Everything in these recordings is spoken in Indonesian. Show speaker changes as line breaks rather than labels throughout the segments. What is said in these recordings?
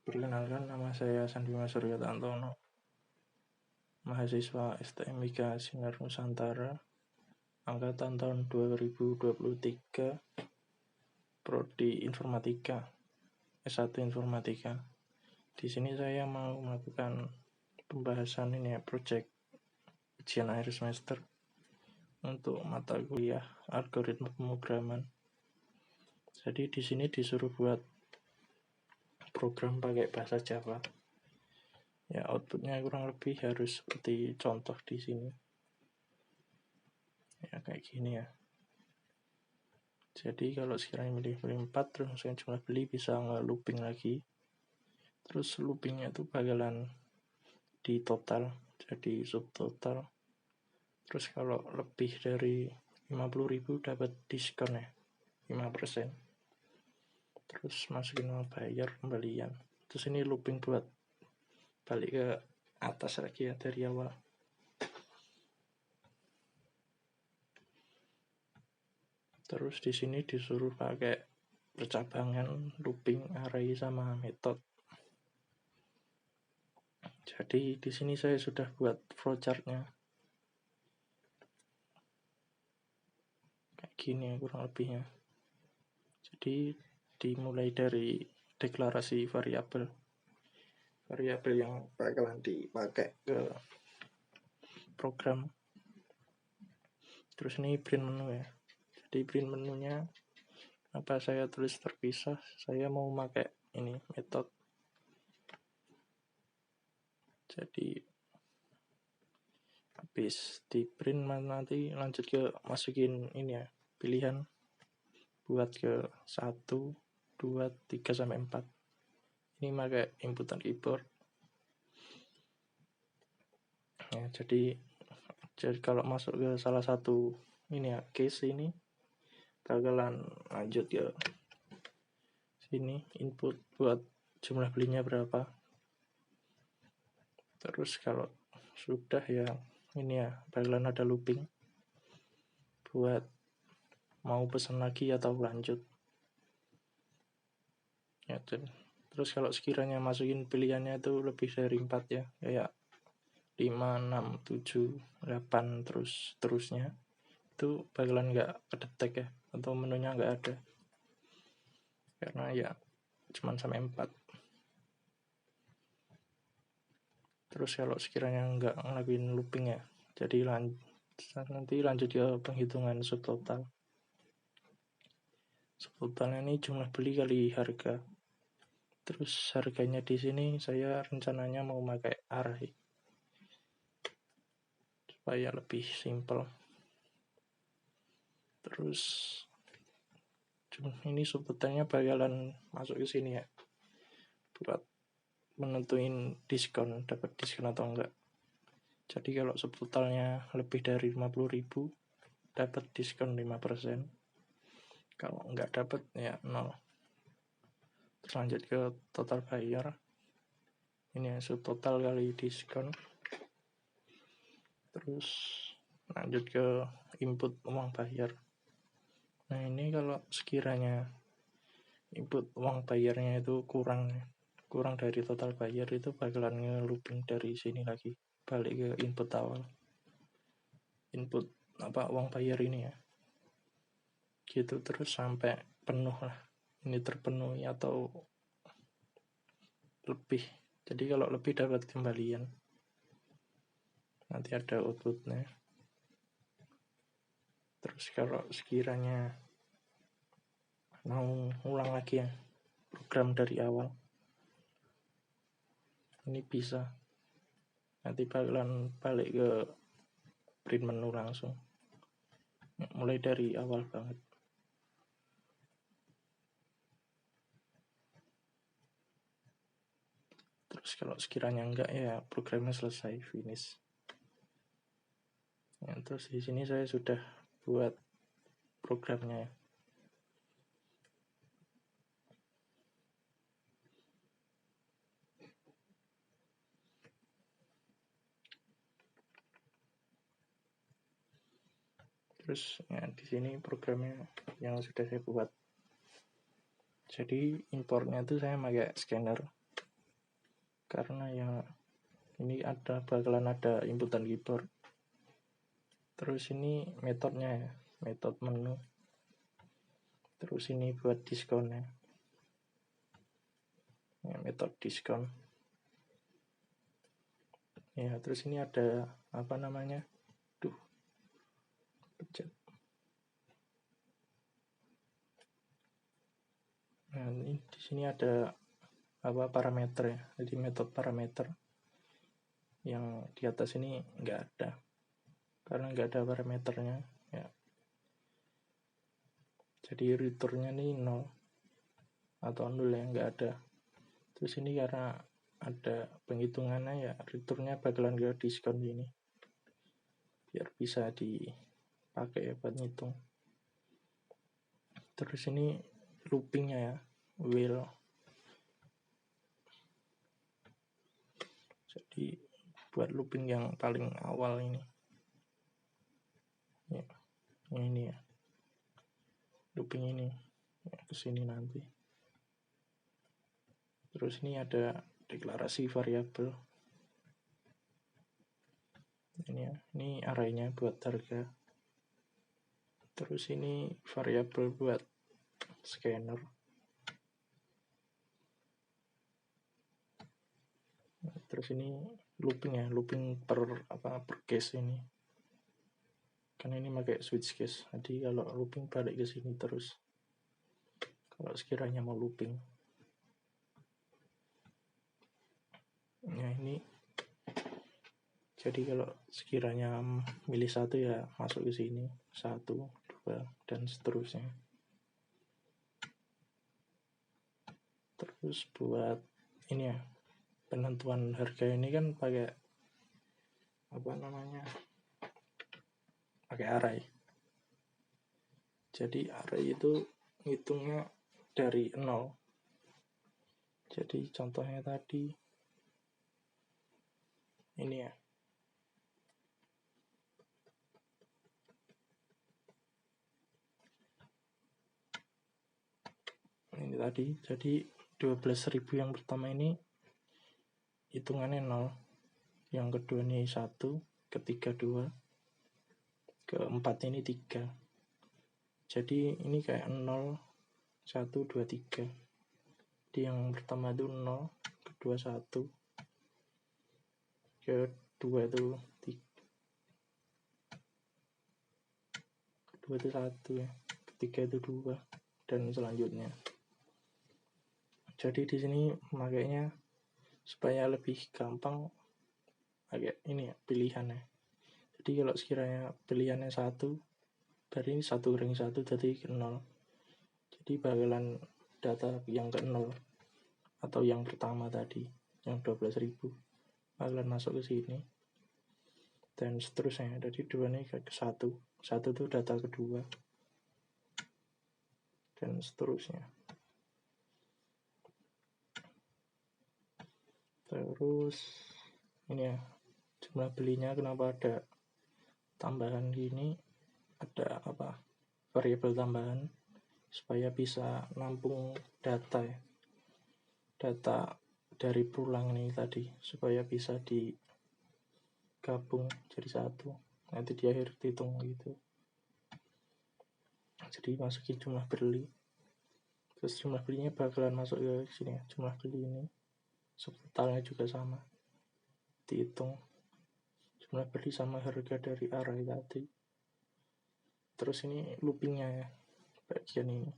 Perkenalkan, nama saya Sandi Mas Suryo Tantono, mahasiswa STMIK Sinar Nusantara, angkatan tahun 2023, Prodi Informatika, S1 Informatika. Di sini saya mau melakukan pembahasan project ujian akhir semester untuk mata kuliah algoritma pemrograman. Jadi di sini disuruh buat program pakai bahasa Java. Ya, outputnya kurang lebih harus seperti contoh di sini. Ya, kayak gini ya. Jadi kalau sekiranya milih 4, terus misalnya jumlah beli bisa nge-looping lagi. Terus loopingnya itu bakalan di total, jadi subtotal. Terus kalau lebih dari 50.000 dapat diskon ya, 5%. Terus masukin uang bayar kembalian. Terus ini looping buat balik ke atas lagi ya dari awal. Terus di sini disuruh pakai percabangan, looping, array sama metode. Jadi di sini saya sudah buat flowchart-nya. Kayak gini ya kurang lebihnya. Jadi dimulai dari deklarasi variabel yang bakalan dipakai ke program. Terus ini print menu ya. Jadi print menunya apa saya tulis terpisah, saya mau pakai ini metode. Jadi habis di print nanti lanjut ke masukin ini ya, pilihan buat ke 1, 2, 3 sampai 4. Ini pakai inputan keyboard. Ya, jadi kalau masuk ke salah satu ini ya, case ini bakalan lanjut ke sini, input buat jumlah belinya berapa. Terus kalau sudah ya ini ya bakalan ada looping buat mau pesan lagi atau lanjut ya. Terus kalau sekiranya masukin pilihannya itu lebih dari 4 ya, kayak 5, 6, 7, 8 terusnya, itu bakalan nggak kedetek ya, atau menunya nggak ada karena ya cuman sampai 4. Terus kalau sekiranya nggak ngelakuin looping ya, jadi nanti lanjut ke penghitungan subtotal. Subtotalnya ini jumlah beli kali harga. Terus harganya di sini saya rencananya mau pakai array supaya lebih simple. Terus ini subtotalnya bakalan masuk ke sini ya, buat menentuin diskon, dapat diskon atau enggak. Jadi kalau subtotalnya lebih dari 50.000 dapat diskon 5%. Kalau enggak dapat ya 0. Terus lanjut ke total bayar. Ini ya, subtotal kali diskon. Terus lanjut ke input uang bayar. Nah, ini kalau sekiranya input uang bayarnya itu kurang dari total bayar, itu bakalan nge-looping dari sini lagi, balik ke input awal. Input uang bayar ini ya. Gitu terus sampai penuh lah. Ini terpenuhi atau lebih. Jadi kalau lebih dapat kembalian. Nanti ada outputnya. Terus kalau sekiranya mau ulang lagi ya program dari awal, ini bisa. Nanti bakalan balik ke print menu langsung, mulai dari awal banget. Terus kalau sekiranya enggak ya programnya selesai, finish. Ya, terus di sini saya sudah buat programnya. Terus ya di sini programnya yang sudah saya buat. Jadi importnya itu saya pakai scanner. karena ya ini bakalan ada inputan keyboard. Terus ini metodenya ya, metode menu. Terus ini buat diskonnya ya, metode diskon ya. Terus ini ada apa namanya, pencet. Nah, ini di sini ada parameter ya. Jadi metode parameter yang di atas ini nggak ada, karena nggak ada parameternya ya. Jadi returnnya nih 0 atau 0 ya, nggak ada. Terus ini karena ada penghitungannya ya, returnnya bakalan ke diskon ini, biar bisa dipakai ya buat ngitung. Terus ini loopingnya ya, while. Jadi buat looping yang paling awal ini ya, ini ya, looping ini ya, kesini nanti. Terus ini ada deklarasi variabel ini ya, ini arraynya buat harga. Terus ini variabel buat scanner. Terus ini looping ya, looping per case ini, karena ini pakai switch case. Jadi kalau looping balik ke sini terus kalau sekiranya mau looping ya. Ini jadi kalau sekiranya milih satu ya masuk ke sini, 1, 2 dan seterusnya. Terus buat ini ya, penentuan harga ini kan pakai pakai array. Jadi array itu ngitungnya dari 0. Jadi contohnya tadi ini ya, ini tadi. Jadi 12.000 yang pertama ini hitungannya 0, yang kedua ini 1, ketiga 2, keempat ini 3. Jadi ini kayak 0, 1, 2, 3. Jadi yang pertama itu 0, kedua 1, kedua itu 3, kedua itu 1 ya, ketiga itu 2 dan selanjutnya. Jadi di sini makanya supaya lebih gampang pakai ini ya, pilihannya. Jadi kalau sekiranya pilihannya 1, berarti ini 1 ring 1 jadi 0. Jadi bakalan data yang ke 0 atau yang pertama tadi, yang 12.000 bakalan masuk ke sini dan seterusnya. Jadi 2 ini ke 1 itu data kedua dan seterusnya. Terus ini ya, jumlah belinya kenapa ada tambahan gini, ada variabel tambahan supaya bisa nampung data ya, data dari pulang nih tadi, supaya bisa digabung jadi satu, nanti di akhir dihitung gitu. Jadi masukin jumlah beli, terus jumlah belinya bakalan masuk ke sini ya, jumlah beli ini subtotalnya juga sama, dihitung jumlah beli sama harga dari array tadi. Terus ini loopingnya ya, bagian ini.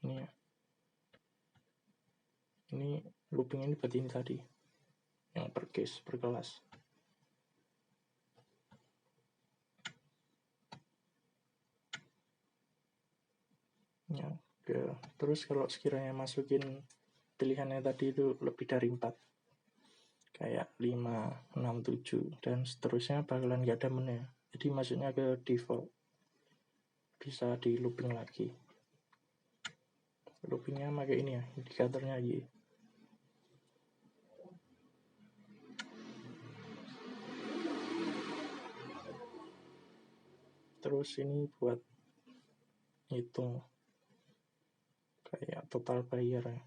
Ini ya, ini looping ini berarti ini tadi yang per case, per kelas. Ya, terus kalau sekiranya masukin pilihannya tadi itu lebih dari 4, kayak 5, 6, 7 dan seterusnya, bakalan gak ada menu ya. Jadi masuknya ke default, bisa di looping lagi. Loopingnya pakai ini ya, indikatornya Y. Terus ini buat hitung kayak total bayar ya.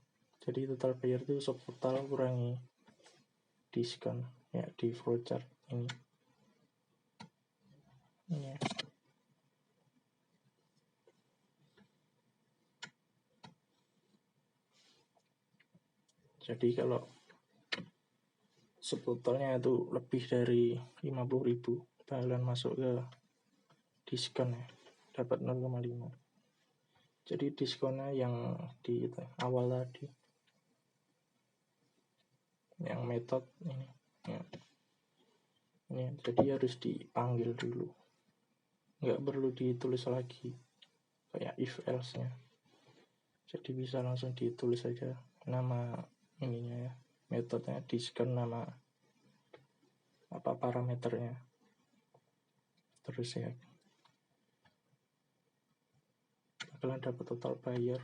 Jadi total bayar itu subtotal kurangi diskon ya di flowchart ini. Ya. Jadi kalau subtotalnya itu lebih dari 50.000 bakalan masuk ke diskon ya, dapat 0,5. Jadi diskonnya yang di awal tadi, yang metode ini ya. Ini jadi harus dipanggil dulu, nggak perlu ditulis lagi kayak if else nya. Jadi bisa langsung ditulis aja nama ininya ya, metodenya, diskon, nama apa parameternya, terus ya bakalan dapat total bayar.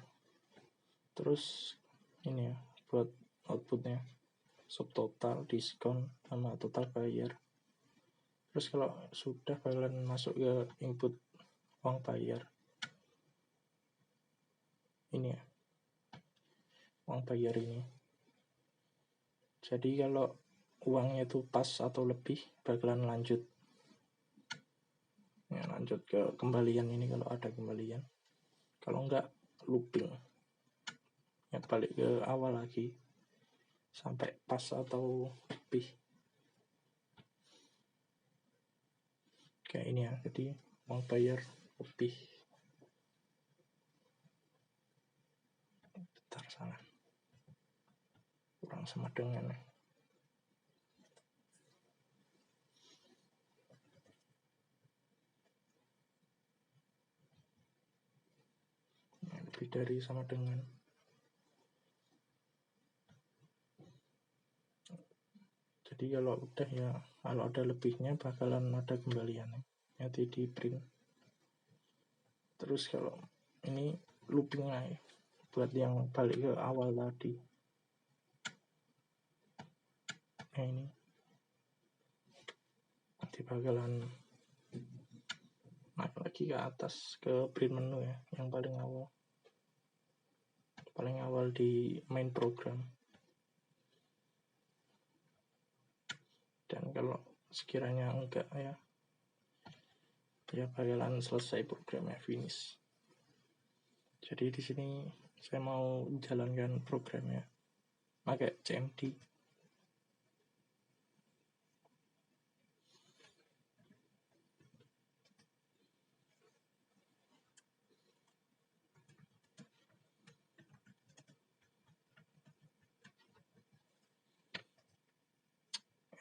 Terus ini ya buat outputnya subtotal, diskon, sama total bayar. Terus kalau sudah bakalan masuk ke input uang bayar ini ya, uang bayar ini. Jadi kalau uangnya itu pas atau lebih bakalan lanjut ya, lanjut ke kembalian ini kalau ada kembalian. Kalau enggak looping ya, balik ke awal lagi sampai pas atau lebih kayak ini ya. Jadi uang bayar lebih. Bentar, salah, kurang sama dengan lebih dari sama dengan. Jadi kalau udah ya, kalau ada lebihnya bakalan ada kembaliannya, nanti di print. Terus kalau ini looping aja buat yang balik ke awal tadi. Nah ini nanti bakalan naik lagi ke atas ke print menu ya, yang paling awal di main program. Dan kalau sekiranya enggak ya bakalan selesai programnya, finish. Jadi di sini saya mau jalankan programnya pakai CMD.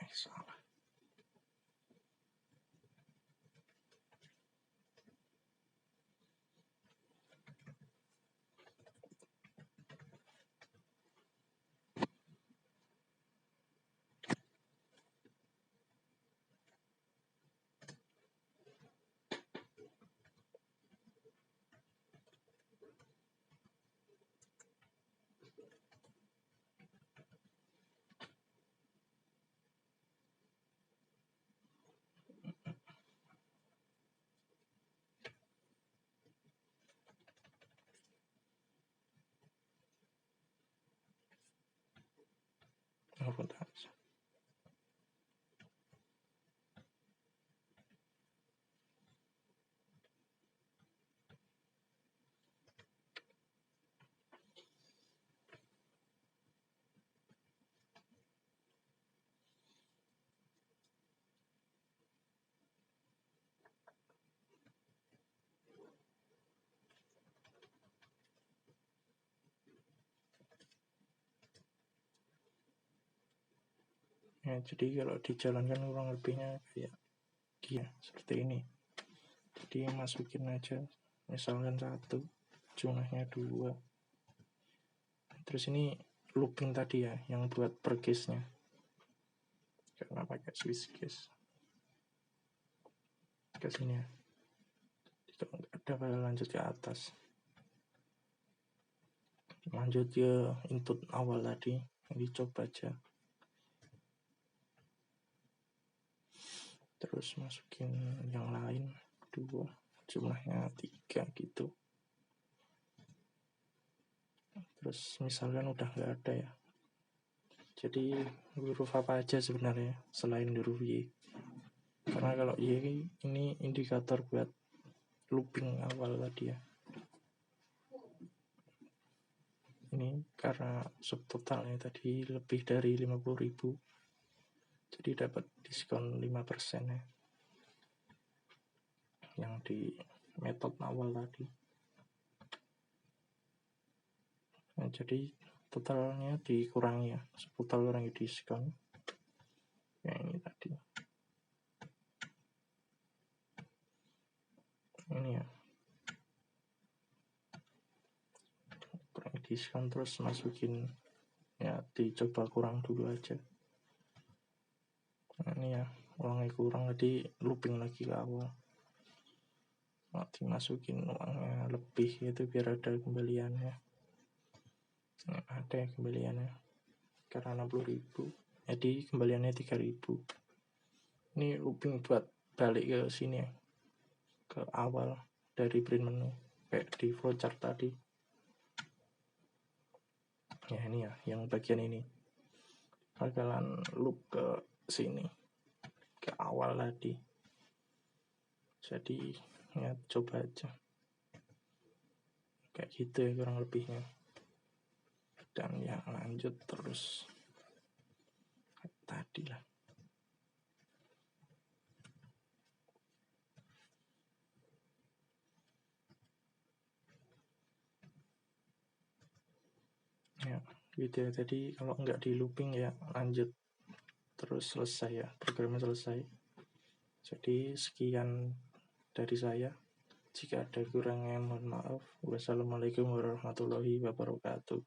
Salah. Ya, jadi kalau dijalankan kurang lebihnya kayak seperti ini. Jadi masukin aja misalkan 1, jumlahnya 2. Terus ini looping tadi ya, yang buat per case-nya, karena pakai switch case ke sini ya. Kalau ada bakal lanjut ke atas, lanjut ke input awal tadi, dicoba aja. Terus masukin yang lain 2, jumlahnya 3 gitu. Terus misalkan udah nggak ada ya, jadi huruf apa aja sebenarnya selain huruf Y. Karena kalau Y ini indikator buat looping awal tadi ya. Ini karena subtotalnya tadi lebih dari 50.000, jadi dapat diskon 5% ya, yang di metode awal tadi. Nah, jadi totalnya dikurangi ya, subtotal kurangi diskon. Ya ini tadi. Ini ya. Kurangi diskon terus masukin ya, dicoba kurang dulu aja. Nah, ini ya, uangnya kurang tadi looping lagi ke awal. Nah, dimasukin uangnya lebih itu biar ada kembaliannya. Nah, ada kembaliannya karena 60.000, jadi kembaliannya 3.000. Ini looping buat balik ke sini ya, ke awal dari print menu kayak di flowchart tadi ya. Ini ya, yang bagian ini bakalan loop ke sini, ke awal tadi. Jadi ya coba aja kayak gitu ya kurang lebihnya, dan ya lanjut terus tadi lah. Ya gitu ya, tadi kalau nggak di looping ya lanjut terus selesai ya, programnya selesai. Jadi sekian dari saya, jika ada kurangnya mohon maaf. Wassalamualaikum warahmatullahi wabarakatuh.